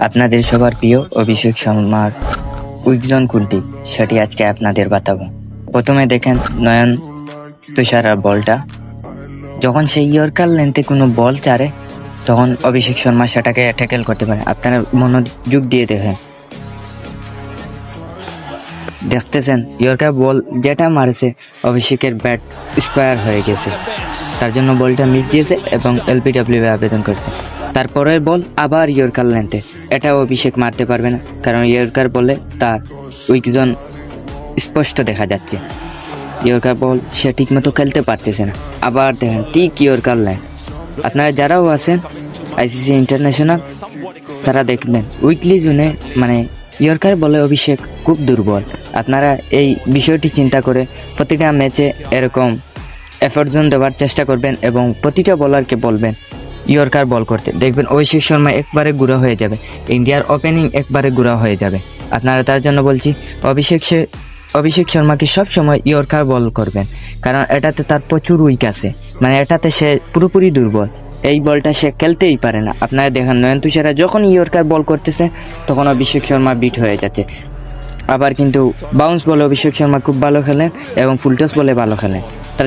আপনাদের সবার প্রিয় অভিষেক শর্মার উইকজন কোনটি সেটি আজকে আপনাদের বাতাবো। প্রথমে দেখেন নয়ন তুষারার বলটা, যখন সে ইয়র্কার লেন্থে কোনো বল চারে তখন অভিষেক শর্মা সেটাকে ট্যাকেল করতে পারে। আপনারা মনোযোগ দিয়ে দেখেন, দেখতেছেন ইয়র্কার বল যেটা মারেছে অভিষেকের ব্যাট স্কোয়ার হয়ে গেছে, তার জন্য বলটা মিস দিয়েছে এবং এলবিডব্লিউ আবেদন করেছে। তারপরের বল আবার ইয়র্কার লেন্থে, এটাও অভিষেক মারতে পারবে না, কারণ ইয়র্কার বলে তার উইকজন স্পষ্ট দেখা যাচ্ছে। ইয়র্কার বল সে ঠিক মতো খেলতে পারতেছে না। আবার দেখেন ঠিক ইয়র্কার লাইন। আপনারা যারাও আছেন আইসিসি ইন্টারন্যাশনাল তারা দেখবেন উইকলি জোনে মানে ইয়র্কার বলে অভিষেক খুব দুর্বল। আপনারা এই বিষয়টি চিন্তা করে প্রতিটা ম্যাচে এরকম এফোর্ট জোন দেওয়ার চেষ্টা করবেন এবং প্রতিটা বলারকে বলবেন ইয়র্কার বল করতে। দেখবেন অভিষেক শর্মা একবারে গুঁড়া হয়ে যাবে, ইন্ডিয়ার ওপেনিং একবারে গুঁড়া হয়ে যাবে। আপনারা তার জন্য বলছি অভিষেক শর্মাকে সবসময় ইয়র্কার বল করবেন, কারণ এটাতে তার প্রচুর উইক আছে, মানে এটাতে সে পুরোপুরি দুর্বল। এই বলটা সে খেলতেই পারে না। আপনারা দেখেন নয়ন তুষারা যখন ইয়র্কার বল করতেছে তখন অভিষেক শর্মা বিট হয়ে যাচ্ছে। আবার কিন্তু বাউন্স বলে অভিষেক শর্মা খুব ভালো খেলেন এবং ফুলটস বলে ভালো খেলেন।